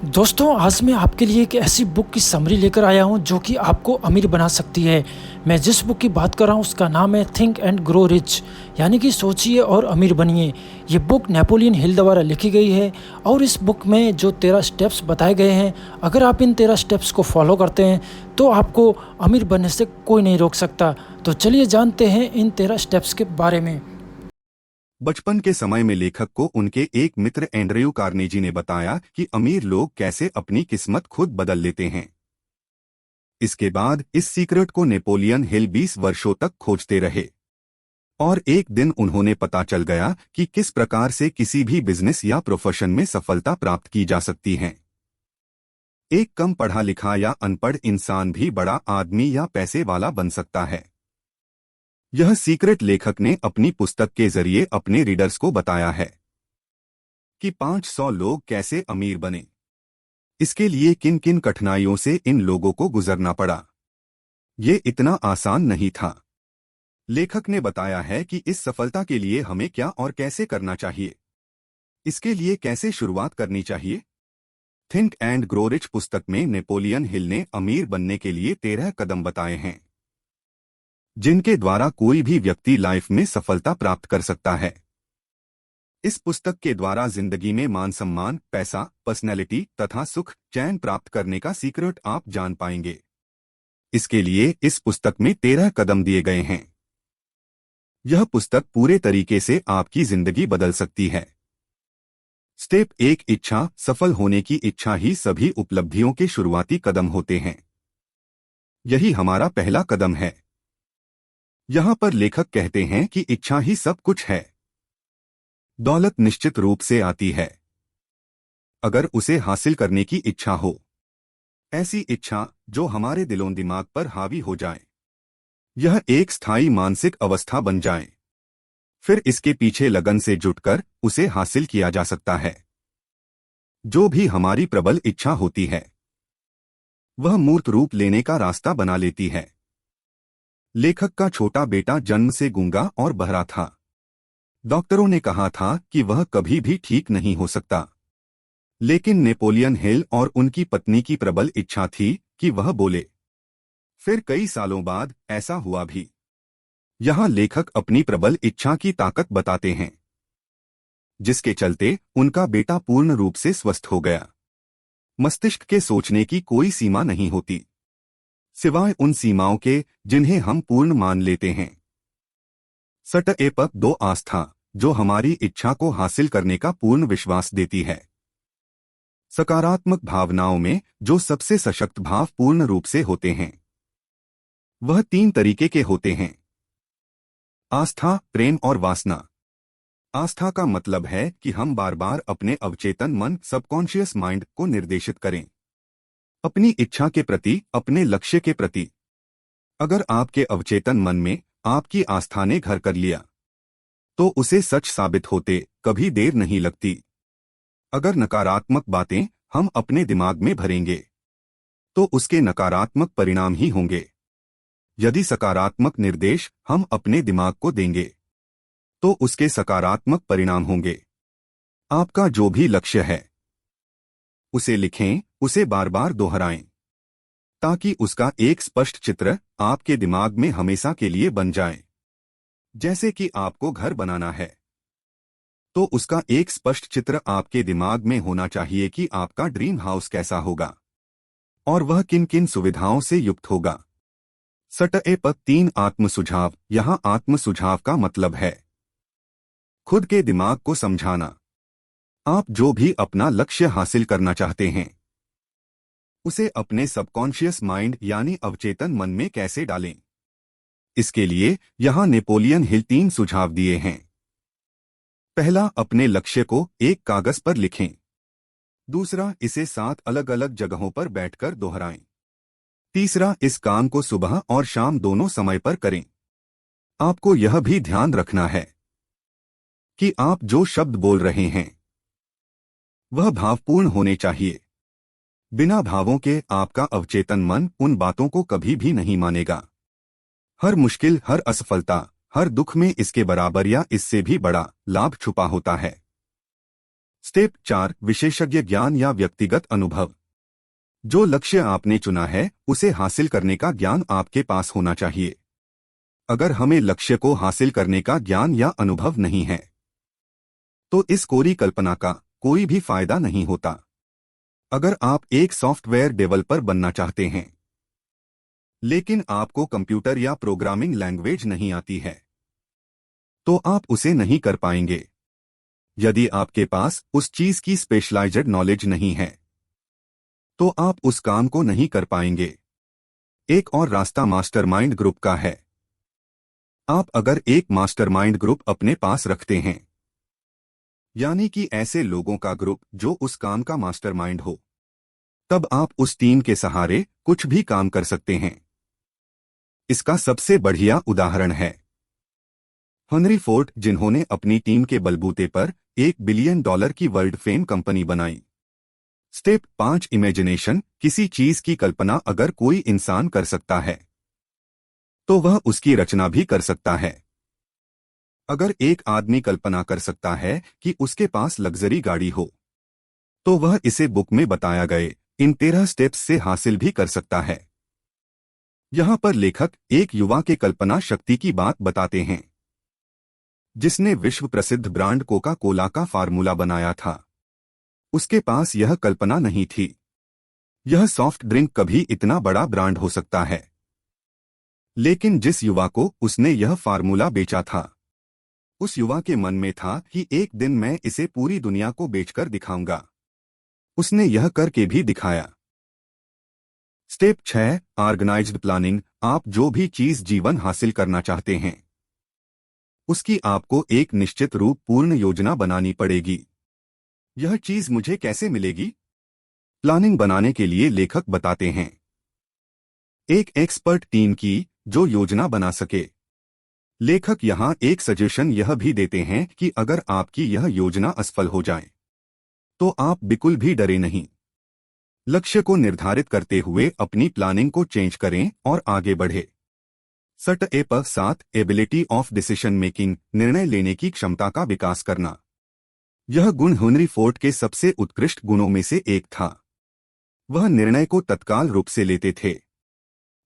दोस्तों, आज मैं आपके लिए एक ऐसी बुक की समरी लेकर आया हूँ जो कि आपको अमीर बना सकती है। मैं जिस बुक की बात कर रहा हूँ उसका नाम है थिंक एंड ग्रो रिच, यानी कि सोचिए और अमीर बनिए। ये बुक नेपोलियन हिल द्वारा लिखी गई है और इस बुक में जो 13 स्टेप्स बताए गए हैं, अगर आप इन 13 स्टेप्स को फॉलो करते हैं तो आपको अमीर बनने से कोई नहीं रोक सकता। तो चलिए जानते हैं इन 13 स्टेप्स के बारे में। बचपन के समय में लेखक को उनके एक मित्र एंड्रयू कार्नेजी ने बताया कि अमीर लोग कैसे अपनी किस्मत खुद बदल लेते हैं। इसके बाद इस सीक्रेट को नेपोलियन हिल 20 वर्षों तक खोजते रहे और एक दिन उन्होंने पता चल गया कि किस प्रकार से किसी भी बिजनेस या प्रोफेशन में सफलता प्राप्त की जा सकती है। एक कम पढ़ा लिखा या अनपढ़ इंसान भी बड़ा आदमी या पैसे वाला बन सकता है। यह सीक्रेट लेखक ने अपनी पुस्तक के जरिए अपने रीडर्स को बताया है कि 500 लोग कैसे अमीर बने। इसके लिए किन किन कठिनाइयों से इन लोगों को गुजरना पड़ा। ये इतना आसान नहीं था। लेखक ने बताया है कि इस सफलता के लिए हमें क्या और कैसे करना चाहिए। इसके लिए कैसे शुरुआत करनी चाहिए। थिंक एंड ग्रो रिच पुस्तक में नेपोलियन हिल ने अमीर बनने के लिए 13 कदम बताए हैं जिनके द्वारा कोई भी व्यक्ति लाइफ में सफलता प्राप्त कर सकता है। इस पुस्तक के द्वारा जिंदगी में मान सम्मान, पैसा, पर्सनैलिटी तथा सुख चैन प्राप्त करने का सीक्रेट आप जान पाएंगे। इसके लिए इस पुस्तक में 13 कदम दिए गए हैं। यह पुस्तक पूरे तरीके से आपकी जिंदगी बदल सकती है। स्टेप 1, इच्छा। सफल होने की इच्छा ही सभी उपलब्धियों के शुरुआती कदम होते हैं। यही हमारा पहला कदम है। यहाँ पर लेखक कहते हैं कि इच्छा ही सब कुछ है। दौलत निश्चित रूप से आती है अगर उसे हासिल करने की इच्छा हो। ऐसी इच्छा जो हमारे दिलों दिमाग पर हावी हो जाए। यह एक स्थायी मानसिक अवस्था बन जाए। फिर इसके पीछे लगन से जुटकर उसे हासिल किया जा सकता है। जो भी हमारी प्रबल इच्छा होती है वह मूर्त रूप लेने का रास्ता बना लेती है। लेखक का छोटा बेटा जन्म से गूंगा और बहरा था। डॉक्टरों ने कहा था कि वह कभी भी ठीक नहीं हो सकता, लेकिन नेपोलियन हिल और उनकी पत्नी की प्रबल इच्छा थी कि वह बोले। फिर कई सालों बाद ऐसा हुआ भी। यहाँ लेखक अपनी प्रबल इच्छा की ताकत बताते हैं जिसके चलते उनका बेटा पूर्ण रूप से स्वस्थ हो गया। मस्तिष्क के सोचने की कोई सीमा नहीं होती सिवाय उन सीमाओं के जिन्हें हम पूर्ण मान लेते हैं। स्टेप 2, आस्था, जो हमारी इच्छा को हासिल करने का पूर्ण विश्वास देती है। सकारात्मक भावनाओं में जो सबसे सशक्त भाव पूर्ण रूप से होते हैं वह 3 तरीके के होते हैं: आस्था, प्रेम और वासना। आस्था का मतलब है कि हम बार बार अपने अवचेतन मन सबकॉन्शियस माइंड को निर्देशित करें अपनी इच्छा के प्रति, अपने लक्ष्य के प्रति। अगर आपके अवचेतन मन में आपकी आस्था ने घर कर लिया तो उसे सच साबित होते कभी देर नहीं लगती। अगर नकारात्मक बातें हम अपने दिमाग में भरेंगे तो उसके नकारात्मक परिणाम ही होंगे। यदि सकारात्मक निर्देश हम अपने दिमाग को देंगे तो उसके सकारात्मक परिणाम होंगे। आपका जो भी लक्ष्य है उसे लिखें, उसे बार बार दोहराएं ताकि उसका एक स्पष्ट चित्र आपके दिमाग में हमेशा के लिए बन जाए। जैसे कि आपको घर बनाना है तो उसका एक स्पष्ट चित्र आपके दिमाग में होना चाहिए कि आपका ड्रीम हाउस कैसा होगा और वह किन किन सुविधाओं से युक्त होगा। स्टेप 3, आत्म सुझाव। यहाँ आत्म सुझाव का मतलब है खुद के दिमाग को समझाना। आप जो भी अपना लक्ष्य हासिल करना चाहते हैं उसे अपने सबकॉन्शियस माइंड यानी अवचेतन मन में कैसे डालें। इसके लिए यहाँ नेपोलियन हिल 3 सुझाव दिए हैं। पहला, अपने लक्ष्य को एक कागज पर लिखें। दूसरा, इसे 7 अलग अलग जगहों पर बैठकर दोहराएं। तीसरा, इस काम को सुबह और शाम दोनों समय पर करें। आपको यह भी ध्यान रखना है कि आप जो शब्द बोल रहे हैं वह भावपूर्ण होने चाहिए। बिना भावों के आपका अवचेतन मन उन बातों को कभी भी नहीं मानेगा। हर मुश्किल, हर असफलता, हर दुख में इसके बराबर या इससे भी बड़ा लाभ छुपा होता है। स्टेप 4 विशेषज्ञ ज्ञान या व्यक्तिगत अनुभव। जो लक्ष्य आपने चुना है उसे हासिल करने का ज्ञान आपके पास होना चाहिए। अगर हमें लक्ष्य को हासिल करने का ज्ञान या अनुभव नहीं है तो इस कोरी कल्पना का कोई भी फायदा नहीं होता। अगर आप एक सॉफ्टवेयर डेवलपर बनना चाहते हैं लेकिन आपको कंप्यूटर या प्रोग्रामिंग लैंग्वेज नहीं आती है तो आप उसे नहीं कर पाएंगे। यदि आपके पास उस चीज की स्पेशलाइज्ड नॉलेज नहीं है तो आप उस काम को नहीं कर पाएंगे। एक और रास्ता मास्टरमाइंड ग्रुप का है। आप अगर एक मास्टरमाइंड ग्रुप अपने पास रखते हैं यानी कि ऐसे लोगों का ग्रुप जो उस काम का मास्टरमाइंड हो, तब आप उस टीम के सहारे कुछ भी काम कर सकते हैं। इसका सबसे बढ़िया उदाहरण है हेनरी फोर्ड, जिन्होंने अपनी टीम के बलबूते पर $1 बिलियन की वर्ल्ड फेम कंपनी बनाई। Step 5 imagination. किसी चीज की कल्पना अगर कोई इंसान कर सकता है तो वह उसकी रचना भी कर सकता है। अगर एक आदमी कल्पना कर सकता है कि उसके पास लग्जरी गाड़ी हो तो वह इसे बुक में बताया गए इन 13 स्टेप्स से हासिल भी कर सकता है। यहाँ पर लेखक एक युवा के कल्पना शक्ति की बात बताते हैं जिसने विश्व प्रसिद्ध ब्रांड कोका कोला का फार्मूला बनाया था। उसके पास यह कल्पना नहीं थी यह सॉफ्ट ड्रिंक कभी इतना बड़ा ब्रांड हो सकता है, लेकिन जिस युवा को उसने यह फार्मूला बेचा था उस युवा के मन में था कि एक दिन मैं इसे पूरी दुनिया को बेचकर दिखाऊंगा। उसने यह करके भी दिखाया। Step 6 organised planning. आप जो भी चीज जीवन हासिल करना चाहते हैं उसकी आपको एक निश्चित रूप पूर्ण योजना बनानी पड़ेगी। यह चीज मुझे कैसे मिलेगी? प्लानिंग बनाने के लिए लेखक बताते हैं एक एक्सपर्ट टीम की जो योजना बना सके। लेखक यहाँ एक सजेशन यह भी देते हैं कि अगर आपकी यह योजना असफल हो जाए तो आप बिल्कुल भी डरे नहीं। लक्ष्य को निर्धारित करते हुए अपनी प्लानिंग को चेंज करें और आगे बढ़े। Step 7 ability of decision making. निर्णय लेने की क्षमता का विकास करना। यह गुण हेनरी फोर्ड के सबसे उत्कृष्ट गुणों में से एक था। वह निर्णय को तत्काल रूप से लेते थे,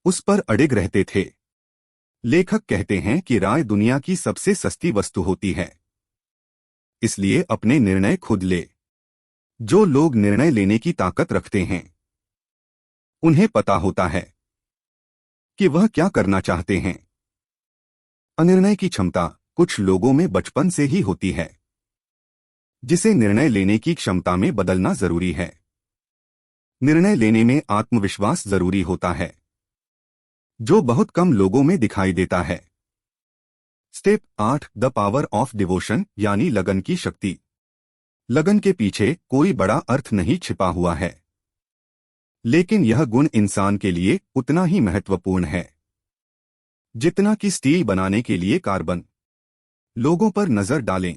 उस पर अडिग रहते थे। लेखक कहते हैं कि राय दुनिया की सबसे सस्ती वस्तु होती है, इसलिए अपने निर्णय खुद ले। जो लोग निर्णय लेने की ताकत रखते हैं उन्हें पता होता है कि वह क्या करना चाहते हैं। अनिर्णय की क्षमता कुछ लोगों में बचपन से ही होती है, जिसे निर्णय लेने की क्षमता में बदलना जरूरी है। निर्णय लेने में आत्मविश्वास जरूरी होता है, जो बहुत कम लोगों में दिखाई देता है। Step 8 the power of devotion यानी लगन की शक्ति। लगन के पीछे कोई बड़ा अर्थ नहीं छिपा हुआ है, लेकिन यह गुण इंसान के लिए उतना ही महत्वपूर्ण है जितना कि स्टील बनाने के लिए कार्बन। लोगों पर नजर डालें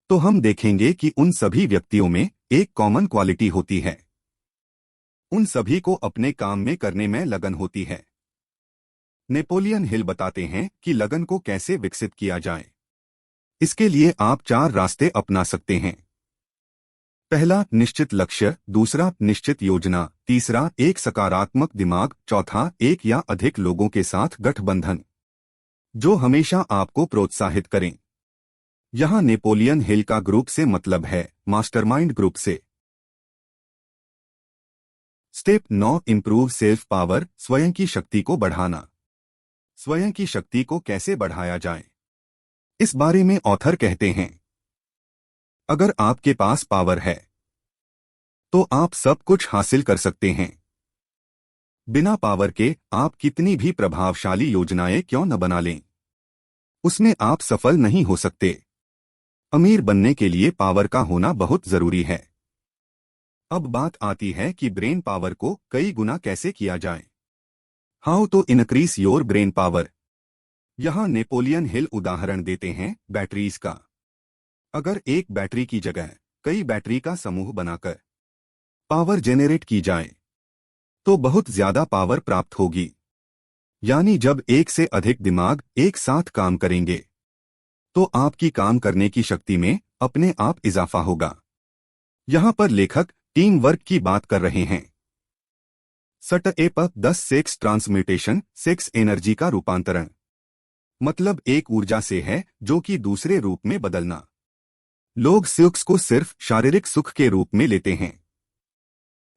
तो हम देखेंगे कि उन सभी व्यक्तियों में एक कॉमन क्वालिटी होती है। उन सभी को अपने काम में करने में लगन होती है। नेपोलियन हिल बताते हैं कि लगन को कैसे विकसित किया जाए। इसके लिए आप 4 रास्ते अपना सकते हैं। पहला, निश्चित लक्ष्य। दूसरा, निश्चित योजना। तीसरा, एक सकारात्मक दिमाग। चौथा, एक या अधिक लोगों के साथ गठबंधन जो हमेशा आपको प्रोत्साहित करें। यहाँ नेपोलियन हिल का ग्रुप से मतलब है मास्टरमाइंड ग्रुप से। Step 9 improve self power. स्वयं की शक्ति को बढ़ाना। स्वयं की शक्ति को कैसे बढ़ाया जाए, इस बारे में ऑथर कहते हैं अगर आपके पास पावर है तो आप सब कुछ हासिल कर सकते हैं। बिना पावर के आप कितनी भी प्रभावशाली योजनाएं क्यों न बना लें, उसमें आप सफल नहीं हो सकते। अमीर बनने के लिए पावर का होना बहुत जरूरी है। अब बात आती है कि ब्रेन पावर को कई गुना कैसे किया जाए। How to increase your brain power. यहाँ नेपोलियन हिल उदाहरण देते हैं बैटरीज का। अगर एक बैटरी की जगह कई बैटरी का समूह बनाकर पावर जेनरेट की जाए तो बहुत ज्यादा पावर प्राप्त होगी। यानी जब एक से अधिक दिमाग एक साथ काम करेंगे तो आपकी काम करने की शक्ति में अपने आप इजाफा होगा। यहाँ पर लेखक टीम वर्क की बात कर रहे हैं। Step 10 sex transmutation, sex energy का रूपांतरण मतलब एक ऊर्जा से है जो कि दूसरे रूप में बदलना। लोग सेक्स को सिर्फ शारीरिक सुख के रूप में लेते हैं,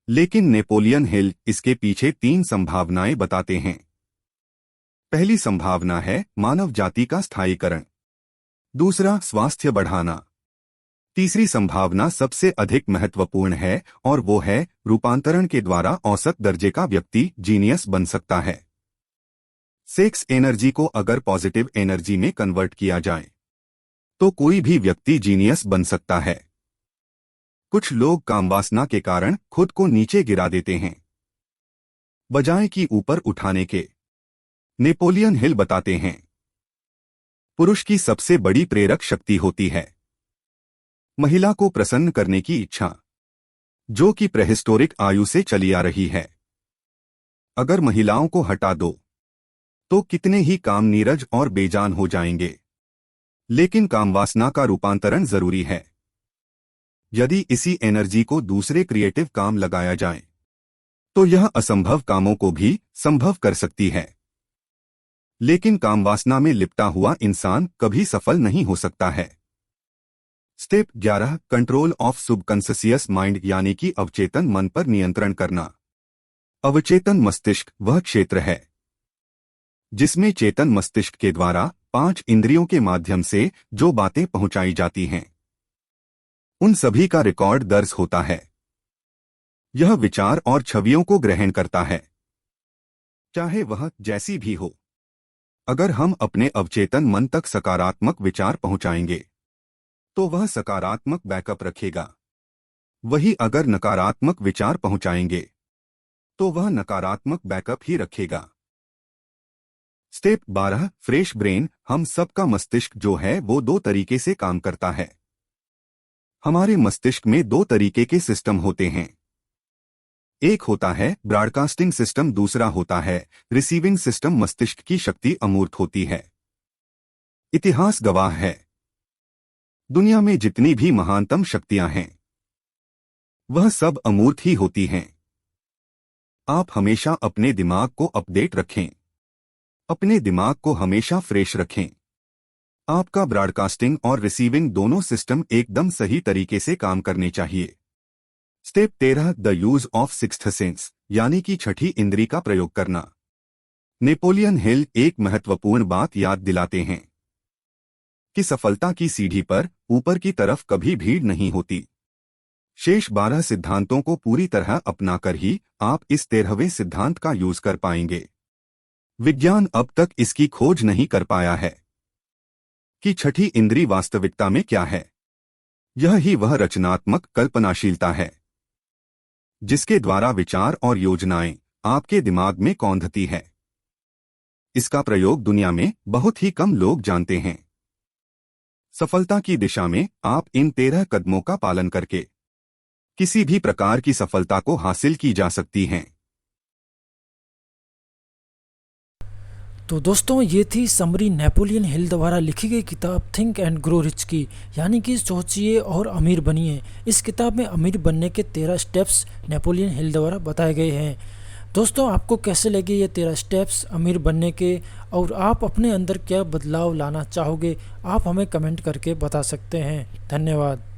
लेकिन नेपोलियन हिल इसके पीछे 3 संभावनाएं बताते हैं। पहली संभावना है मानव जाति का स्थायीकरण, दूसरा स्वास्थ्य बढ़ाना, तीसरी संभावना सबसे अधिक महत्वपूर्ण है और वो है रूपांतरण के द्वारा औसत दर्जे का व्यक्ति जीनियस बन सकता है। सेक्स एनर्जी को अगर पॉजिटिव एनर्जी में कन्वर्ट किया जाए तो कोई भी व्यक्ति जीनियस बन सकता है। कुछ लोग कामवासना के कारण खुद को नीचे गिरा देते हैं बजाय कि ऊपर उठाने के। नेपोलियन हिल बताते हैं पुरुष की सबसे बड़ी प्रेरक शक्ति होती है महिला को प्रसन्न करने की इच्छा, जो कि प्रेहिस्टोरिक आयु से चली आ रही है। अगर महिलाओं को हटा दो तो कितने ही काम नीरज और बेजान हो जाएंगे, लेकिन कामवासना का रूपांतरण जरूरी है। यदि इसी एनर्जी को दूसरे क्रिएटिव काम लगाया जाए तो यह असंभव कामों को भी संभव कर सकती है। लेकिन कामवासना में लिपटा हुआ इंसान कभी सफल नहीं हो सकता है। Step 11 control of subconscious mind यानी कि अवचेतन मन पर नियंत्रण करना। अवचेतन मस्तिष्क वह क्षेत्र है जिसमें चेतन मस्तिष्क के द्वारा 5 इंद्रियों के माध्यम से जो बातें पहुंचाई जाती हैं उन सभी का रिकॉर्ड दर्ज होता है। यह विचार और छवियों को ग्रहण करता है, चाहे वह जैसी भी हो। अगर हम अपने अवचेतन मन तक सकारात्मक विचार पहुंचाएंगे तो वह सकारात्मक बैकअप रखेगा। वही अगर नकारात्मक विचार पहुंचाएंगे तो वह नकारात्मक बैकअप ही रखेगा। Step 12 fresh brain. हम सबका मस्तिष्क जो है वो 2 तरीके से काम करता है। हमारे मस्तिष्क में 2 तरीके के सिस्टम होते हैं। एक होता है ब्रॉडकास्टिंग सिस्टम, दूसरा होता है रिसीविंग सिस्टम। मस्तिष्क की शक्ति अमूर्त होती है। इतिहास गवाह है, दुनिया में जितनी भी महानतम शक्तियां हैं वह सब अमूर्त ही होती हैं। आप हमेशा अपने दिमाग को अपडेट रखें, अपने दिमाग को हमेशा फ्रेश रखें। आपका ब्रॉडकास्टिंग और रिसीविंग दोनों सिस्टम एकदम सही तरीके से काम करने चाहिए। Step 13 the use of sixth sense यानी कि छठी इंद्री का प्रयोग करना। नेपोलियन हिल एक महत्वपूर्ण बात याद दिलाते हैं कि सफलता की सीढ़ी पर ऊपर की तरफ कभी भीड़ नहीं होती। शेष 12 सिद्धांतों को पूरी तरह अपनाकर ही आप इस 13वें सिद्धांत का यूज कर पाएंगे। विज्ञान अब तक इसकी खोज नहीं कर पाया है कि छठी इंद्री वास्तविकता में क्या है। यह ही वह रचनात्मक कल्पनाशीलता है जिसके द्वारा विचार और योजनाएं आपके दिमाग में कौंधती है। इसका प्रयोग दुनिया में बहुत ही कम लोग जानते हैं। सफलता की दिशा में आप इन 13 कदमों का पालन करके किसी भी प्रकार की सफलता को हासिल की जा सकती हैं। तो दोस्तों ये थी समरी नेपोलियन हिल द्वारा लिखी गई किताब थिंक एंड ग्रो रिच की, यानी कि सोचिए और अमीर बनिए। इस किताब में अमीर बनने के 13 स्टेप्स नेपोलियन हिल द्वारा बताए गए हैं। दोस्तों आपको कैसे लगे ये 13 स्टेप्स अमीर बनने के, और आप अपने अंदर क्या बदलाव लाना चाहोगे, आप हमें कमेंट करके बता सकते हैं। धन्यवाद।